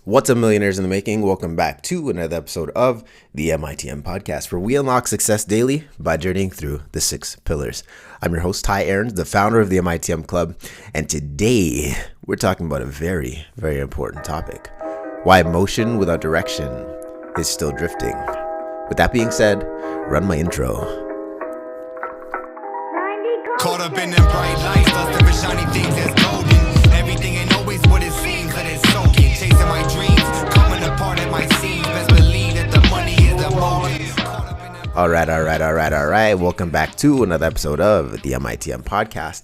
What's up, millionaires in the making? Welcome back to another episode of the MITM podcast, where we unlock success daily by journeying through the 6 pillars. I'm your host, Ty Aarons, the founder of the MITM Club, and today we're talking about a very, very important topic: why motion without direction is still drifting. With that being said, run my intro. Caught up in them bright lights, lusting for shiny things that's golden. Everything ain't always what it seems, let it soak in. Chasing my dreams, coming apart at my seams. Best believe that the money is the motive. All right. Welcome back to another episode of the MITM podcast.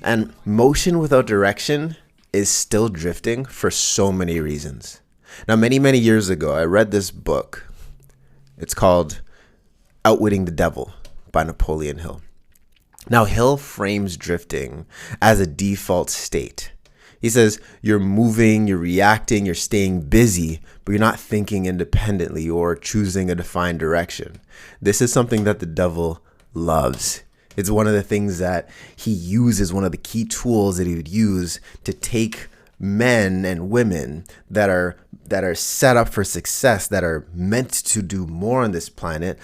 And motion without direction is still drifting for so many reasons. Now, many years ago, I read this book. It's called Outwitting the Devil by Napoleon Hill. Now, Hill frames drifting as a default state. He says you're moving, you're reacting, you're staying busy, but you're not thinking independently or choosing a defined direction. This is something that the devil loves. It's one of the things that he uses, one of the key tools that he would use to take men and women that are set up for success, that are meant to do more on this planet.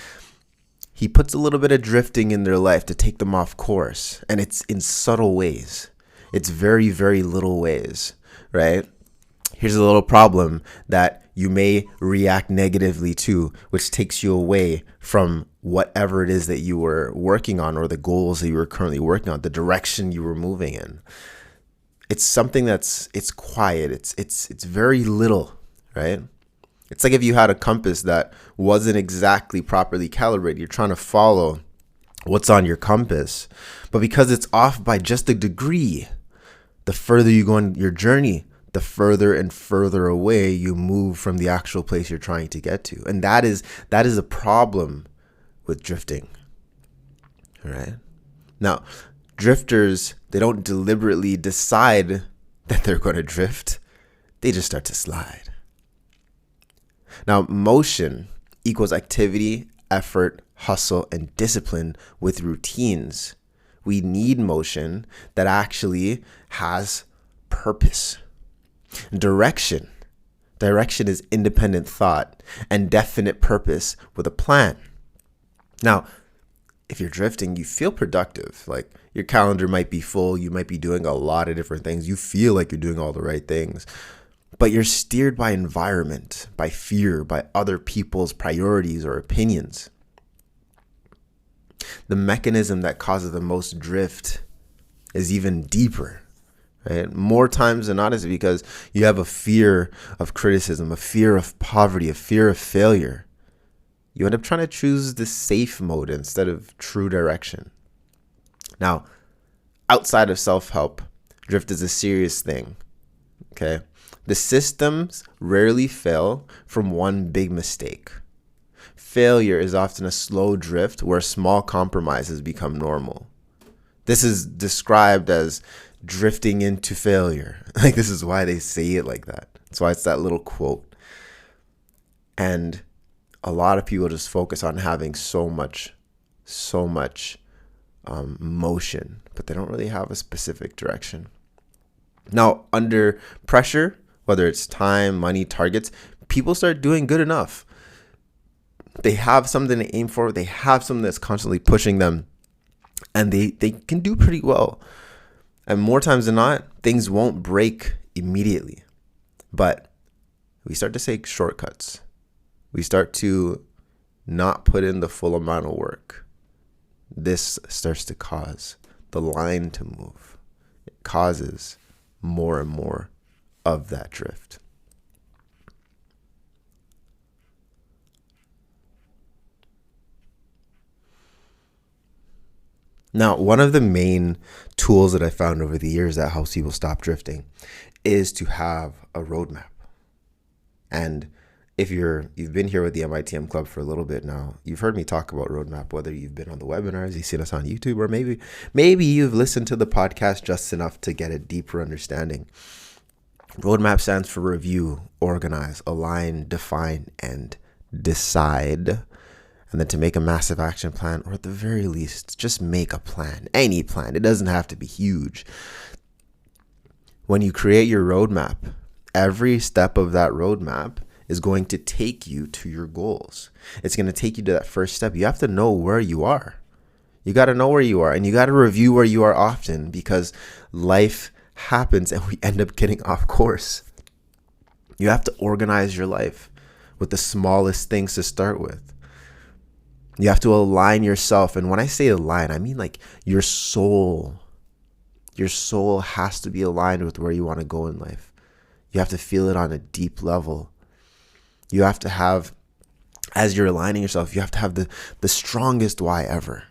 He puts a little bit of drifting in their life to take them off course. And it's in subtle ways. It's very, very little ways, right? Here's a little problem that you may react negatively to, which takes you away from whatever it is that you were working on or the goals that you were currently working on, the direction you were moving in. It's something it's quiet. It's very little, right? It's like if you had a compass that wasn't exactly properly calibrated. You're trying to follow what's on your compass, but because it's off by just a degree, the further you go on your journey, the further and further away you move from the actual place you're trying to get to. And that is a problem with drifting. All right. Now, drifters, they don't deliberately decide that they're going to drift. They just start to slide. Now, motion equals activity, effort, hustle, and discipline with routines. We need motion that actually has purpose. Direction is independent thought and definite purpose with a plan. Now, if you're drifting, you feel productive. Like your calendar might be full. You might be doing a lot of different things. You feel like you're doing all the right things. But you're steered by environment, by fear, by other people's priorities or opinions. The mechanism that causes the most drift is even deeper, right? More times than not is because you have a fear of criticism, a fear of poverty, a fear of failure. You end up trying to choose the safe mode instead of true direction. Now, outside of self-help, drift is a serious thing, okay? The systems rarely fail from one big mistake. Failure is often a slow drift where small compromises become normal. This is described as drifting into failure. Like, this is why they say it like that. That's why it's that little quote. And a lot of people just focus on having so much motion, but they don't really have a specific direction. Now, under pressure, whether it's time, money, targets, people start doing good enough. They have something to aim for. They have something that's constantly pushing them, and they can do pretty well. And more times than not, things won't break immediately. But we start to take shortcuts. We start to not put in the full amount of work. This starts to cause the line to move. It causes more and more of that drift. Now, one of the main tools that I found over the years that helps people stop drifting is to have a roadmap. And if you've been here with the MITM Club for a little bit now, you've heard me talk about roadmap, whether you've been on the webinars, you've seen us on YouTube, or maybe you've listened to the podcast just enough to get a deeper understanding. Roadmap stands for review, organize, align, define, and decide. And then to make a massive action plan, or at the very least, just make a plan, any plan. It doesn't have to be huge. When you create your roadmap every step of that roadmap is going to take you to your goals. It's going to take you to that first step. You have to know where you are. You got to know where you are, and you got to review where you are often, because life happens and we end up getting off course. You have to organize your life with the smallest things to start with. You have to align yourself. And when I say align, I mean like your soul. Your soul has to be aligned with where you want to go in life. You have to feel it on a deep level. You have to have, as you're aligning yourself, you have to have the strongest why ever.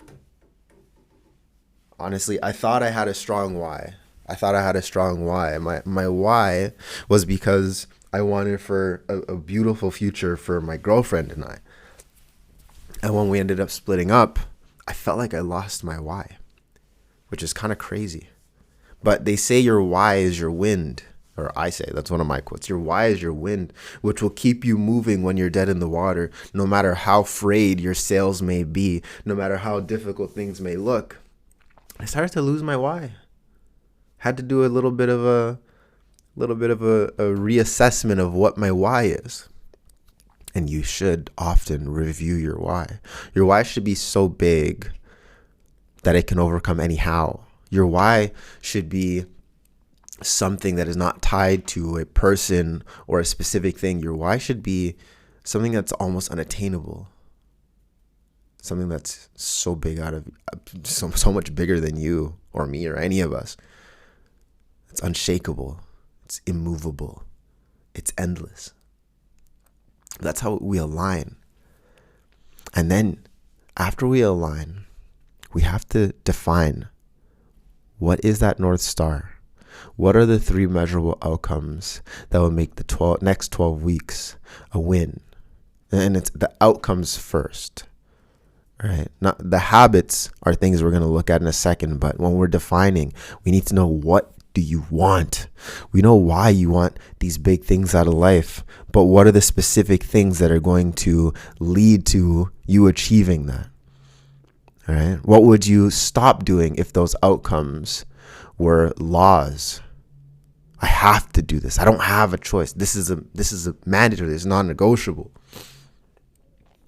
Honestly, I thought I had a strong why. My why was because I wanted for a beautiful future for my girlfriend and I. And when we ended up splitting up, I felt like I lost my why, which is kind of crazy. But they say your why is your wind, or I say, that's one of my quotes. Your why is your wind, which will keep you moving when you're dead in the water, no matter how frayed your sails may be, no matter how difficult things may look. I started to lose my why. Had to do a little bit of a reassessment of what my why is. And you should often review your why. Your why should be so big that it can overcome any how. Your why should be something that is not tied to a person or a specific thing. Your why should be something that's almost unattainable. Something that's so big so much bigger than you or me or any of us. It's unshakable. It's immovable. It's endless. That's how we align. And then after we align, we have to define, what is that North Star? What are the 3 measurable outcomes that will make the next 12 weeks a win? And it's the outcomes first, right? Not the habits are things we're going to look at in a second, but when we're defining, we need to know, what do you want? We know why you want these big things out of life, but what are the specific things that are going to lead to you achieving that? All right. What would you stop doing if those outcomes were laws? I have to do this. I don't have a choice. This is a mandatory. It's non-negotiable.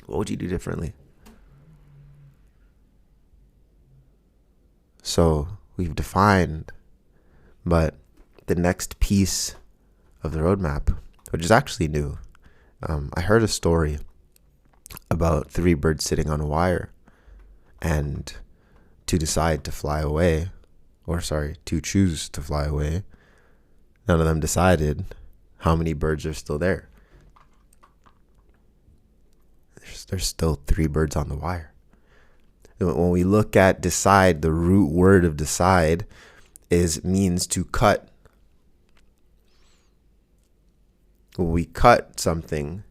What would you do differently? So we've defined, but the next piece of the roadmap, which is actually new, I heard a story about 3 birds sitting on a wire, and to decide to fly away, to choose to fly away, none of them decided how many birds are still there. There's still 3 birds on the wire. When we look at decide, the root word of decide means to cut. When we cut something,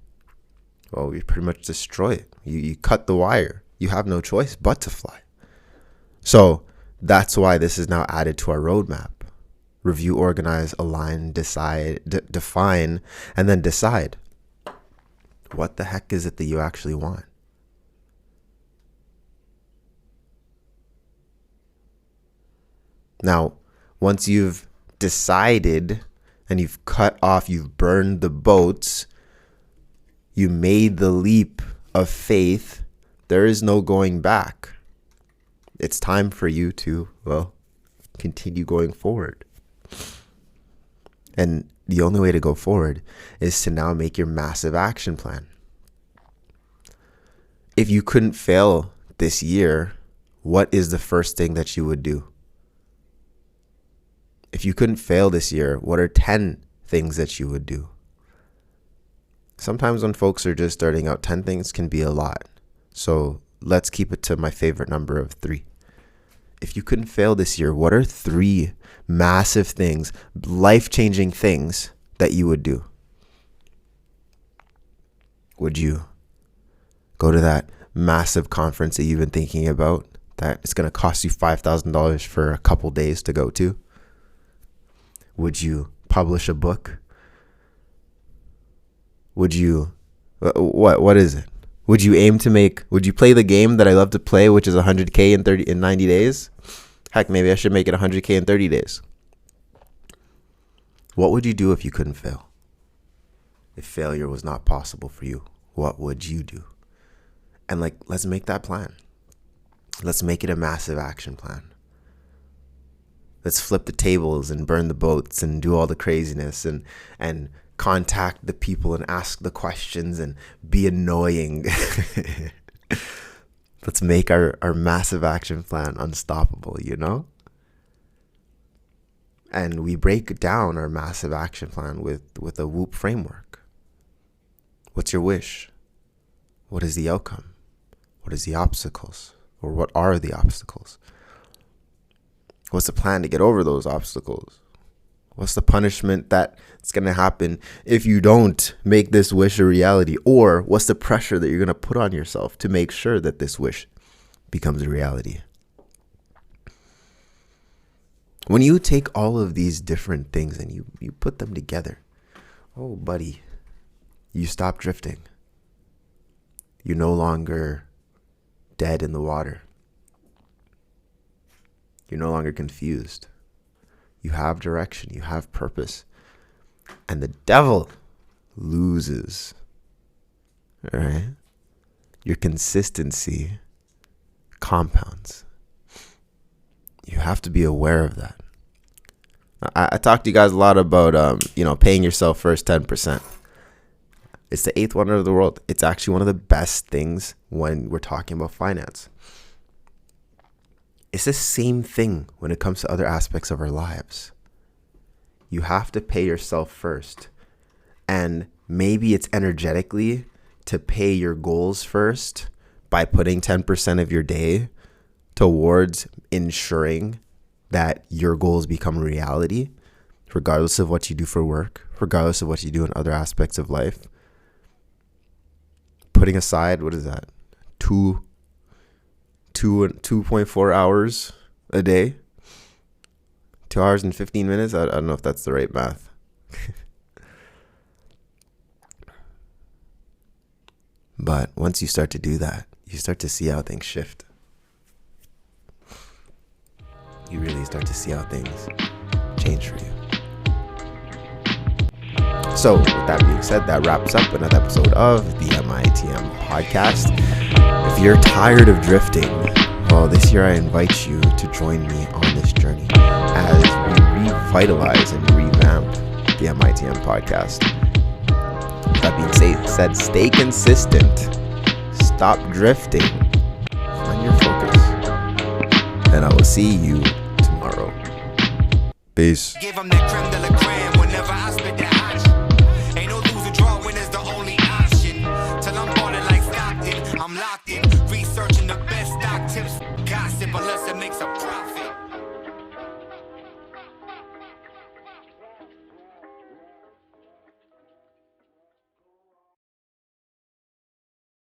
well, we pretty much destroy it. You cut the wire. You have no choice but to fly. So that's why this is now added to our roadmap. Review, organize, align, decide, define, and then decide. What the heck is it that you actually want? Now, once you've decided and you've cut off, you've burned the boats, you made the leap of faith, there is no going back. It's time for you to, continue going forward. And the only way to go forward is to now make your massive action plan. If you couldn't fail this year, what is the first thing that you would do? If you couldn't fail this year, what are 10 things that you would do? Sometimes when folks are just starting out, 10 things can be a lot. So let's keep it to my favorite number of 3. If you couldn't fail this year, what are 3 massive things, life-changing things that you would do? Would you go to that massive conference that you've been thinking about that it's going to cost you $5,000 for a couple days to go to? Would you publish a book? Would you, what is it? Would you would you play the game that I love to play, which is 100K in 90 days? Heck, maybe I should make it 100K in 30 days. What would you do if you couldn't fail? if failure was not possible for you, what would you do? And like, let's make that plan. Let's make it a massive action plan. Let's flip the tables and burn the boats and do all the craziness and contact the people and ask the questions and be annoying. Let's make our massive action plan unstoppable, you know? And we break down our massive action plan with a WHOOP framework. What's your wish? What is the outcome? What is the obstacles? Or what are the obstacles? What's the plan to get over those obstacles? What's the punishment that's going to happen if you don't make this wish a reality? Or what's the pressure that you're going to put on yourself to make sure that this wish becomes a reality? When you take all of these different things and you put them together, oh, buddy, you stop drifting. You're no longer dead in the water. You're no longer confused. You have direction. You have purpose. And the devil loses. All right? Your consistency compounds. You have to be aware of that. I talked to you guys a lot about, paying yourself first 10%. It's the eighth wonder of the world. It's actually one of the best things when we're talking about finance. It's the same thing when it comes to other aspects of our lives. You have to pay yourself first. And maybe it's energetically to pay your goals first by putting 10% of your day towards ensuring that your goals become a reality, regardless of what you do for work, regardless of what you do in other aspects of life. Putting aside, what is that? 2.4 hours a day, 2 hours and 15 minutes. I don't know if that's the right math. But once you start to do that, you start to see how things shift. You really start to see how things change for you. So with that being said, that wraps up another episode of the MITM podcast. If you're tired of drifting, well, this year I invite you to join me on this journey as we revitalize and revamp the MITM podcast. That being said, stay consistent. Stop drifting. Find your focus. And I will see you tomorrow. Peace. Give them that creme de la creme whenever I spit that hot. Ain't no lose or draw when it's the only option. Till I'm balling like Stockton, I'm locked in. Research